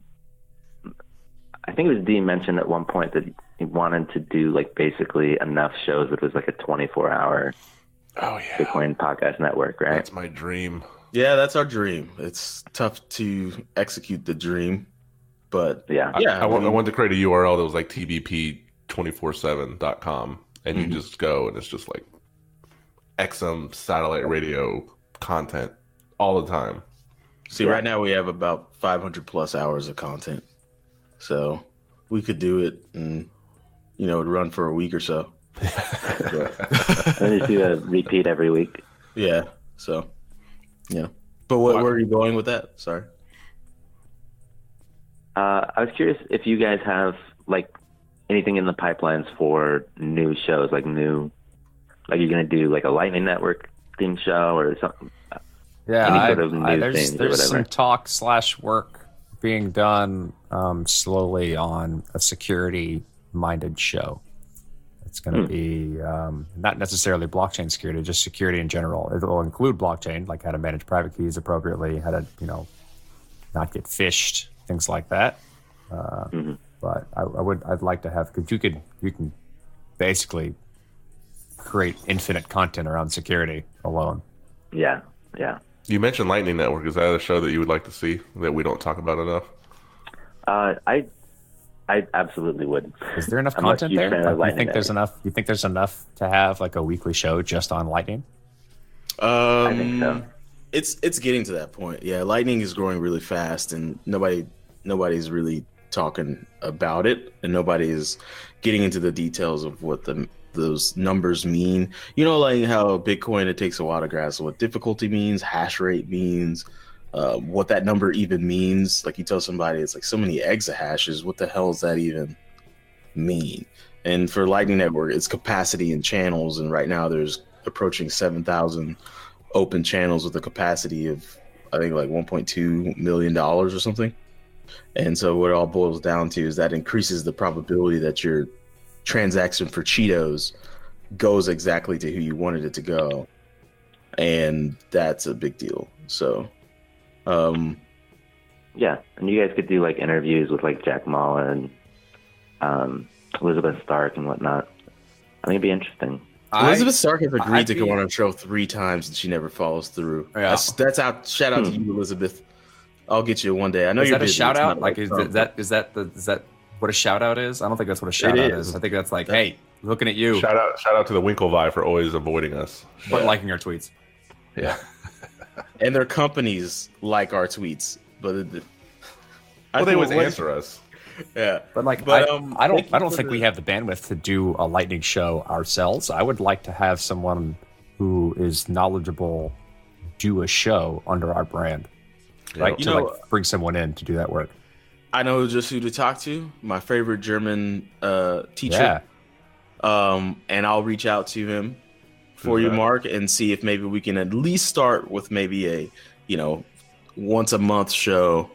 I think it was Dean mentioned at one point that he wanted to do like basically enough shows that it was like a 24-hour Bitcoin podcast network, right? That's my dream. Yeah, that's our dream. It's tough to execute the dream, but Yeah. I wanted to create a URL that was like tbp247.com, and you just go, and it's just like XM satellite radio content all the time. See, right now we have about 500 plus hours of content, so we could do it, and it'd run for a week or so. And then just do a repeat every week. Yeah. So, yeah. But where are you going with that? Sorry. I was curious if you guys have like anything in the pipelines for new shows, like you're going to do like a Lightning Network themed show or something. Yeah, Any sort of new things or there's some whatever. talk / work being done slowly on a security-minded show. It's going to be not necessarily blockchain security, just security in general. It will include blockchain, like how to manage private keys appropriately, how to not get phished, things like that. But I'd like to have, because you can basically create infinite content around security alone. Yeah. You mentioned Lightning Network. Is that a show that you would like to see that we don't talk about enough? I absolutely would. Is there enough I'm a content huge there? fan of Like, you Lightning think there's Network. enough? You think there's enough to have like a weekly show just on Lightning? I think so. It's getting to that point. Yeah, Lightning is growing really fast, and nobody's really talking about it, and nobody is getting into the details of what those numbers mean. You know, like how Bitcoin, it takes a while to grasp what difficulty means, hash rate means, what that number even means. Like you tell somebody it's like so many exahashes. What the hell does that even mean? And for Lightning Network, it's capacity in channels, and right now there's approaching 7,000 open channels with a capacity of, I think, like $1.2 million or something. And so what it all boils down to is that increases the probability that your transaction for Cheetos goes exactly to who you wanted it to go. And that's a big deal. So, Yeah, and you guys could do like interviews with like Jack Ma and Elizabeth Stark and whatnot. I think it'd be interesting. Elizabeth Stark has agreed I'd to be- go on our show 3 times and she never follows through. Yeah. That's out. Shout out to you, Elizabeth. I'll get you one day. I know Is you're that a busy. shout It's out? not Like, is that what a shout out is? I don't think that's what a shout out is. I think that's like, hey, looking at you, Shout out to the Winklevi for always avoiding us. but liking our tweets. Yeah. And their companies like our tweets, but Well, they always answer us. Yeah, But like, But, I thank you don't for think the- we have the bandwidth to do a lightning show ourselves. I would like to have someone who is knowledgeable do a show under our brand, right? You To know- like bring someone in to do that work. I know just who to talk to. My favorite German teacher. Yeah. And I'll reach out to him for Who's you, that? Mark, and see if maybe we can at least start with maybe a, once a month show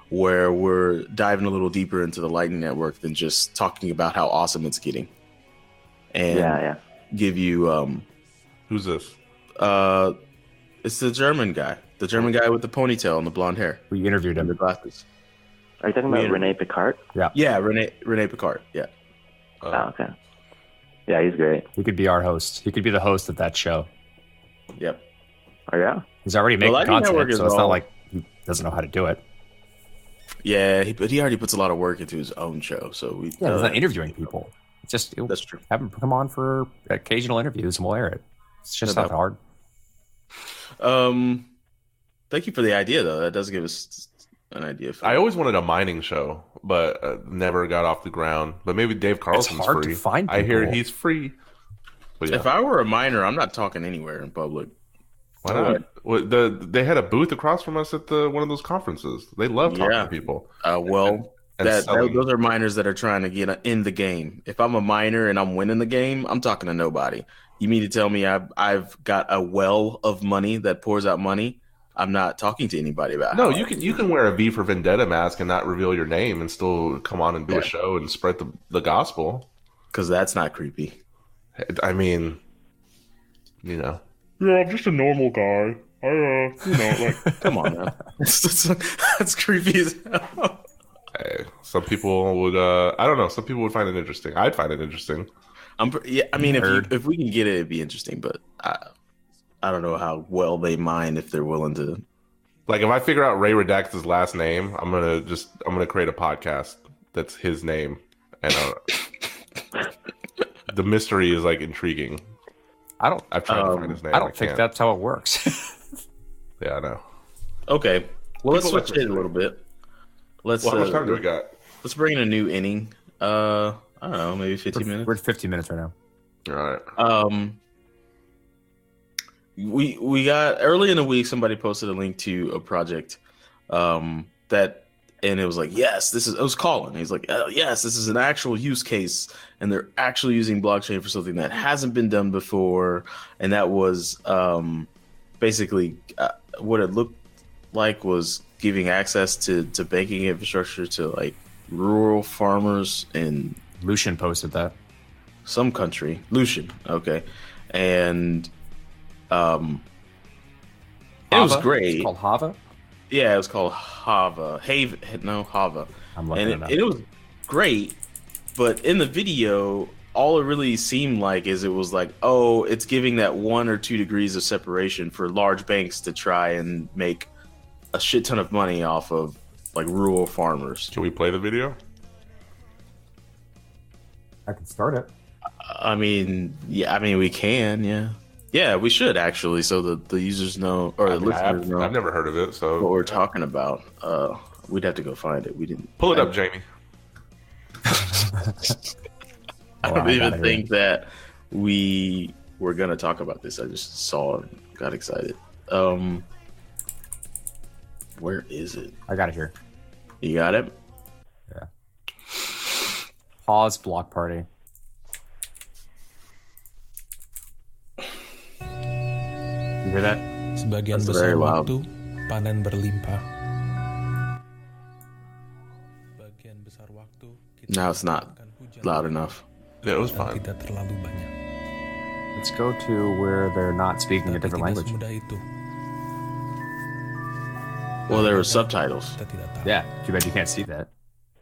where we're diving a little deeper into the Lightning Network than just talking about how awesome it's getting. And Yeah. give you Who's this? it's the German guy with the ponytail and the blonde hair We interviewed and the him. glasses. Are you talking about Weird. Rene Picard? Yeah, Rene Picard. Yeah. Oh, okay. Yeah, he's great. He could be our host. He could be the host of that show. Yep. Oh, yeah? He's already making Lightning Network content, is so it's not all- like he doesn't know how to do it. Yeah, but he already puts a lot of work into his own show, so we. Yeah, he's not interviewing people. It's just That's true. have him come on for occasional interviews and we'll air it. It's just No not doubt. hard. Thank you for the idea, though. That does give us an idea. For I always wanted a mining show, but never got off the ground. But maybe Dave Carlson's hard to free. find I hear people. he's free. But yeah, If I were a miner, I'm not talking anywhere in public. why not? Well, they had a booth across from us at one of those conferences. They love talking Yeah. to people. Well, And selling. those are miners that are trying to get in the game. If I'm a miner and I'm winning the game, I'm talking to nobody. You mean to tell me I've got a well of money that pours out money? I'm not talking to anybody about. No, how you can wear a V for Vendetta mask and not reveal your name and still come on and do a show and spread the gospel. because that's not creepy. I mean, Yeah, I'm just a normal guy. Come on, man. That's creepy as hell. Hey, some people would. I don't know. Some people would find it interesting. I'd find it interesting. I mean, if we can get it, it'd be interesting. But I don't know how well they mind if they're willing to. Like if I figure out Ray Redacted's last name, I'm gonna create a podcast that's his name, and the mystery is like intriguing. I've tried to find his name. I don't think can't. that's how it works. Yeah, I know. Okay, well, let's People switch like it a little bit. Let's Well, how much time do we got? let's bring in a new inning. I don't know, maybe 15 minutes. We're at 15 minutes right now. All right. We got early in the week. Somebody posted a link to a project and it was like, yes, it was Colin. He's like, yes, this is an actual use case, and they're actually using blockchain for something that hasn't been done before, and that was basically what it looked like was giving access to banking infrastructure to like rural farmers in Lucian posted that. some country. Lucian, okay, and it was Hava? great. It's called Hava. Yeah, it was called Hava. Hava. I'm looking And it up. it was great, but in the video, all it really seemed like is it was like, oh, it's giving that 1 or 2 degrees of separation for large banks to try and make a shit ton of money off of like rural farmers. Can we play the video? I can start it. I mean, we can, yeah, we should actually, so the users know or the listeners know. I've never heard of it, so what we're talking about. We'd have to go find it. We didn't pull it up, Jamie. I don't even think that we were gonna talk about this. I just saw it, got excited. Where is it? I got it here. You got it? Yeah. Pause block party. You hear that? Sebagian That's besar very loud. waktu panen berlimpah. Sebagian besar waktu kita No, it's not mendapatkan hujan loud enough. Yeah, it was dan fine. tidak terlalu banyak. Let's go to where they're not speaking a Tapi different tidak language. semudah itu. Well, there were subtitles. Kita tidak tahu. Yeah, too bad you can't see that.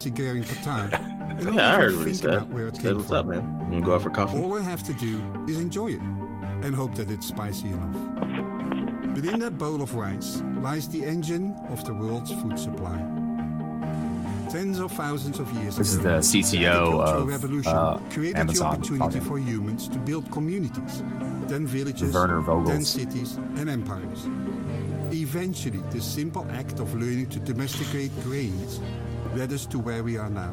Going for time. Yeah, I heard what he said. Said, what's up, man? You gonna go out for coffee? All I have to do is enjoy it and hope that it's spicy enough. But in that bowl of rice lies the engine of the world's food supply. Tens of thousands of years This is ago, the CTO agricultural of revolution created the Amazon opportunity talking. for humans to build communities, then villages, Werner Vogels. then cities and empires. Eventually, the simple act of learning to domesticate grains led us to where we are now,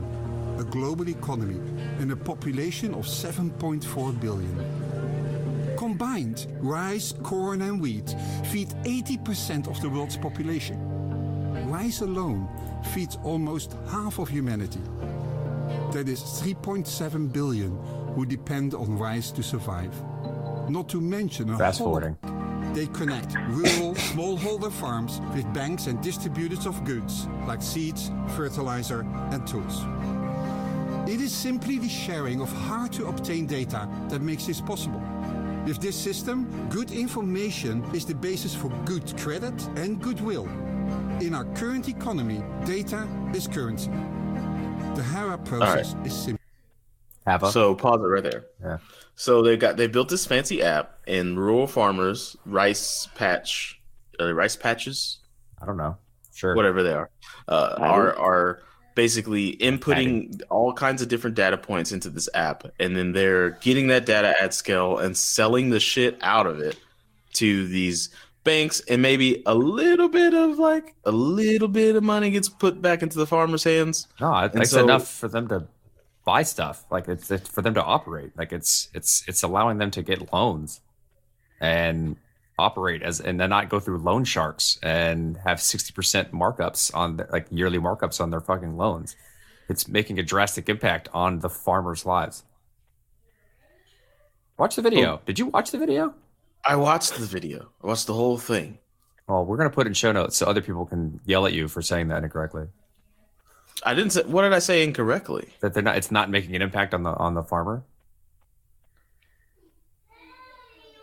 a global economy and a population of 7.4 billion. Combined, rice, corn and wheat feed 80% of the world's population. Rice alone feeds almost half of humanity. That is 3.7 billion who depend on rice to survive. Not to mention a Fast whole forwarding. They connect rural smallholder farms with banks and distributors of goods like seeds, fertilizer, and tools. It is simply the sharing of hard to obtain data that makes this possible. With this system, good information is the basis for good credit and goodwill. In our current economy, data is currency. The HARA process is simple. So pause it right there. Yeah. So they built this fancy app, and rural farmers rice patches, I don't know. Sure. whatever they are basically inputting all kinds of different data points into this app, and then they're getting that data at scale and selling the shit out of it to these banks, and maybe a little bit of money gets put back into the farmers' hands. No, it's enough for them to buy stuff. Like it's for them to operate. Like it's allowing them to get loans and operate and then not go through loan sharks and have 60% markups on yearly markups on their fucking loans. It's making a drastic impact on the farmers' lives. Watch the video. Did you watch the video? I watched the video. I watched the whole thing. Well, we're gonna put it in show notes so other people can yell at you for saying that incorrectly. I didn't say. What did I say incorrectly? That they're not. It's not making an impact on the farmer.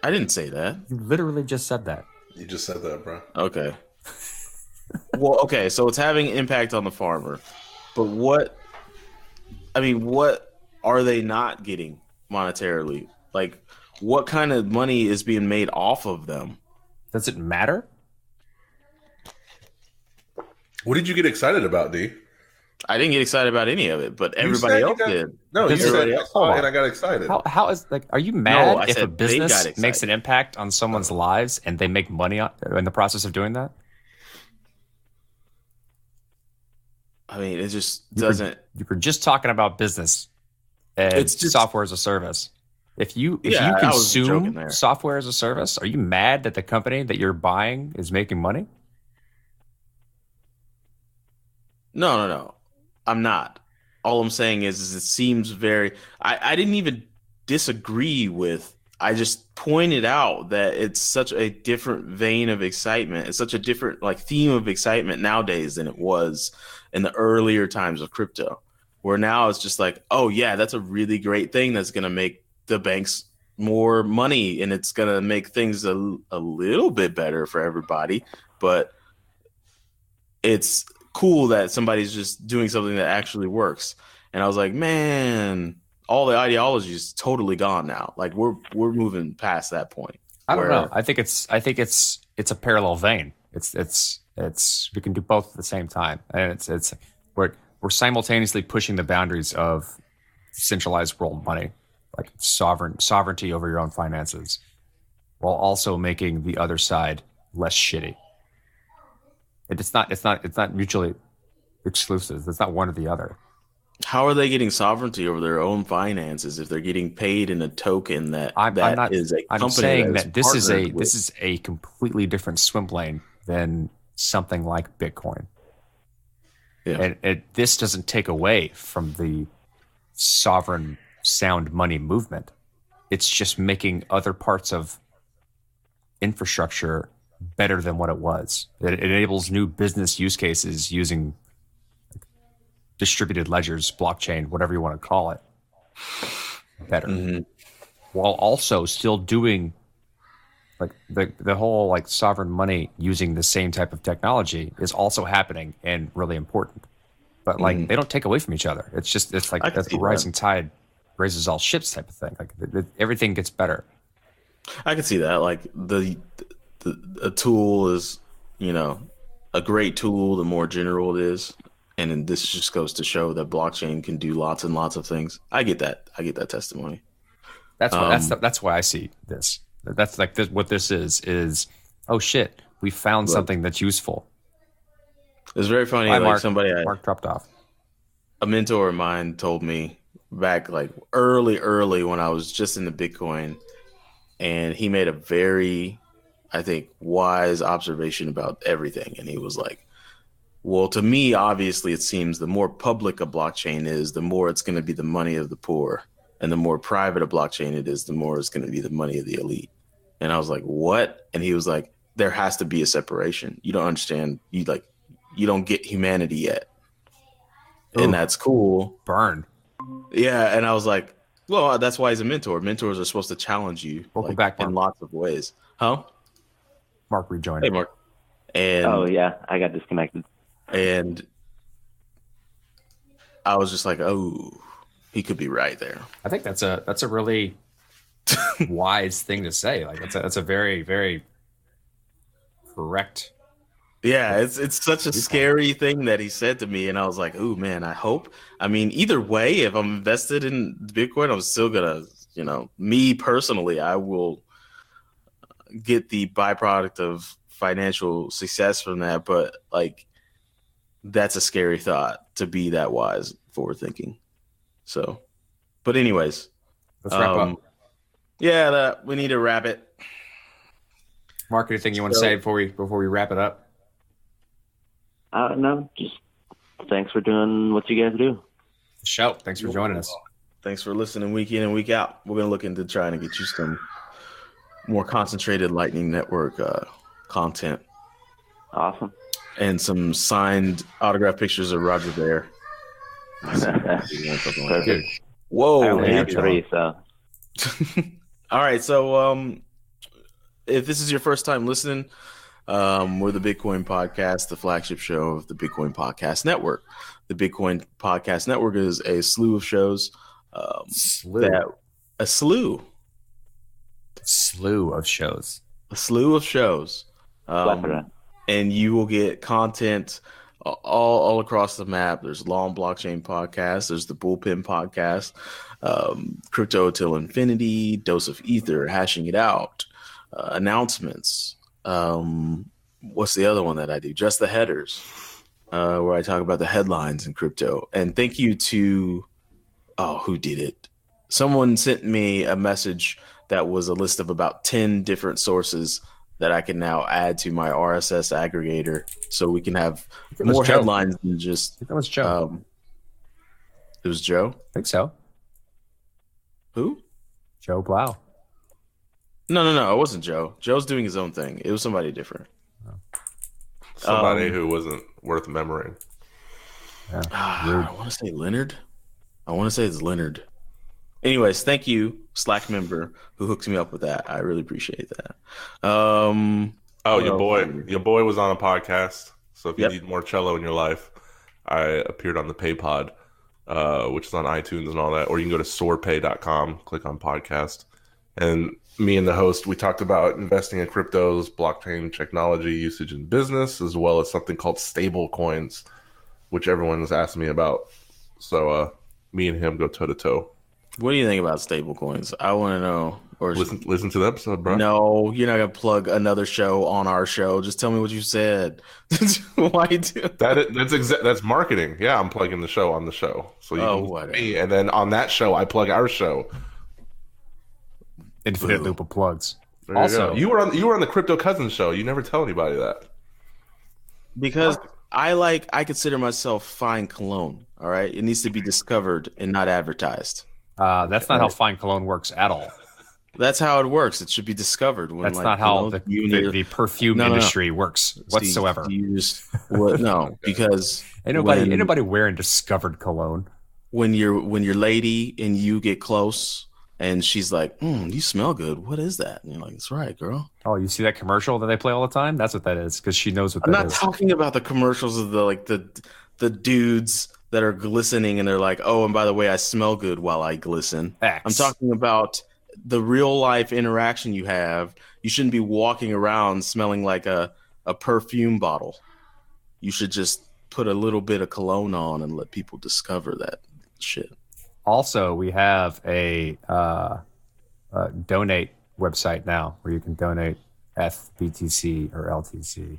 I didn't say that. You literally just said that. You just said that, bro. Okay. Well, okay. So it's having impact on the farmer, but what are they not getting monetarily? Like, what kind of money is being made off of them? Does it matter? What did you get excited about, D? I didn't get excited about any of it, but everybody else did. No, you said Everybody I else- saw it and I got excited. How is are you No, mad I if a said they got business excited. makes an impact on someone's lives and they make money in the process of doing that? I mean, it just doesn't. You were just talking about business and It's just- software as a service. If you Yeah, I was joking consume there. software as a service, are you mad that the company that you're buying is making money? No. I'm not. All I'm saying is it seems very. I didn't even disagree with. I just pointed out that it's such a different vein of excitement. It's such a different theme of excitement nowadays than it was in the earlier times of crypto, where now it's just like, oh yeah, that's a really great thing that's going to make the banks more money and it's going to make things a little bit better for everybody. But it's cool that somebody's just doing something that actually works. And I was like, man, all the ideology is totally gone now. Like we're moving past that point. I don't know. I think it's a parallel vein. It's we can do both at the same time, and we're simultaneously pushing the boundaries of centralized world money, like sovereignty over your own finances, while also making the other side less shitty. It's not mutually exclusive. It's not one or the other. How are they getting sovereignty over their own finances if they're getting paid in a token that is a company? I'm saying that this is a completely different swim lane than something like Bitcoin. Yeah. And this doesn't take away from the sovereign sound money movement. It's just making other parts of infrastructure better than what it was. It enables new business use cases using distributed ledgers, blockchain, whatever you want to call it, better, while also still doing like the whole like sovereign money using the same type of technology is also happening and really important. But like they don't take away from each other. It's like that's the rising tide raises all ships type of thing. Like everything gets better. I can see that. Like a tool is, a great tool. The more general it is. And then this just goes to show that blockchain can do lots and lots of things. I get that. I get that testimony. That's why I see this. That's like this, what this is. Oh shit, we found something that's useful. It's very funny. Hi, like Mark dropped off. A mentor of mine told me back like early when I was just into Bitcoin, and he made a very, I think, wise observation about everything. And he was like, well, to me, obviously, it seems the more public a blockchain is, the more it's going to be the money of the poor. And the more private a blockchain it is, the more it's going to be the money of the elite. And I was like, what? And he was like, there has to be a separation. You don't understand. You don't get humanity yet. Ooh, and that's cool. Burn. Yeah. And I was like, well, that's why he's a mentor. Mentors are supposed to challenge you. Welcome back, Mark. In lots of ways. Huh? Mark rejoined. Hey, Mark. And oh, yeah. I got disconnected. And I was just like, oh, he could be right there. I think that's a really wise thing to say. Like that's a very, very correct. Yeah, it's such a scary thing that he said to me, and I was like, oh man, I hope. I mean, either way, if I'm invested in Bitcoin, I'm still gonna, me personally, I will get the byproduct of financial success from that. But like, that's a scary thought to be that wise, forward thinking. So, but anyways, let's wrap up. Yeah, we need to wrap it. Mark, anything you want to say before we wrap it up? No, just thanks for doing what you guys do. Shout, thanks for joining us. Thanks for listening week in and week out. We're gonna look into trying to get you some more concentrated Lightning Network content. Awesome. And some signed autograph pictures of Roger Ver. Perfect. Whoa. I only have 3, so. All right. So if this is your first time listening, we're the Bitcoin Podcast, the flagship show of the Bitcoin Podcast Network. The Bitcoin Podcast Network is a slew of shows. A slew of shows. A slew of shows. And you will get content all across the map. There's Long Blockchain Podcast. There's the Bullpen Podcast, Crypto Till Infinity, Dose of Ether, Hashing It Out, announcements. What's the other one that I do? Just the Headers, where I talk about the headlines in crypto. And thank you to, who did it? Someone sent me a message that was a list of about 10 different sources that I can now add to my RSS aggregator, so we can have more headlines than just. I think that was Joe. It was Joe? I think so. Who? Joe Blau. No. It wasn't Joe. Joe's doing his own thing. It was somebody different. Somebody who wasn't worth remembering. Yeah. I want to say Leonard. I want to say it's Leonard. Anyways, thank you, Slack member, who hooked me up with that. I really appreciate that. Your boy was on a podcast. So if you need more cello in your life, I appeared on the PayPod, which is on iTunes and all that. Or you can go to soarpay.com, click on podcast. And me and the host, we talked about investing in cryptos, blockchain technology usage in business, as well as something called stable coins, which everyone was asking me about. So me and him go toe to toe. What do you think about stable coins? I want to know. Or listen to the episode, bro. No, you're not gonna plug another show on our show. Just tell me what you said. Why you do that's marketing. Yeah, I'm plugging the show on the show. So you can listen to me, and then on that show, I plug our show. Infinite loop of plugs. There also, you were on the Crypto Cousins show. You never tell anybody that. Because I consider myself fine cologne. All right, it needs to be discovered and not advertised. That's not how fine cologne works at all. That's how it works. It should be discovered. That's not how the perfume industry works whatsoever. No, because ain't nobody wearing discovered cologne. When your lady and you get close and she's like, you smell good. What is that? And you're like, that's right, girl. Oh, you see that commercial that they play all the time? That's what that is, because she knows what that is. I'm not talking about the commercials of the dudes that are glistening and they're like, oh, and by the way, I smell good while I glisten. I'm talking about the real life interaction you have. You shouldn't be walking around smelling like a perfume bottle. You should just put a little bit of cologne on and let people discover that shit. Also, we have a donate website now where you can donate FBTC or LTC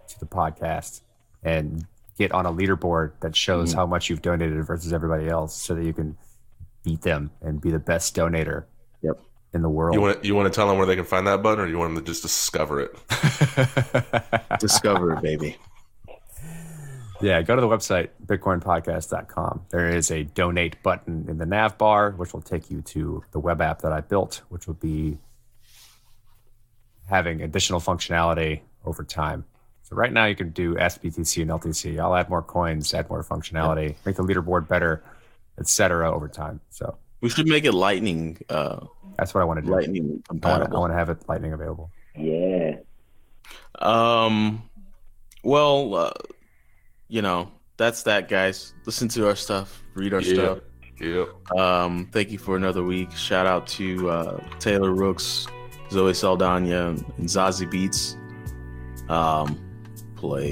to the podcast and get on a leaderboard that shows how much you've donated versus everybody else, so that you can beat them and be the best donator in the world. You want to tell them where they can find that button, or you want them to just discover it? Discover it, baby. Yeah, go to the website, bitcoinpodcast.com. There is a donate button in the nav bar, which will take you to the web app that I built, which will be having additional functionality over time. So right now you can do SBTC and LTC. I'll add more coins, add more functionality, make the leaderboard better, etc. over time. So we should make it lightning. That's what I want to do. Lightning compatible. I want to have it lightning available. Yeah. Well, that's that, guys. Listen to our stuff, read our stuff. Yeah. Thank you for another week. Shout out to Taylor Rooks, Zoe Saldana, and Zazie Beats. Play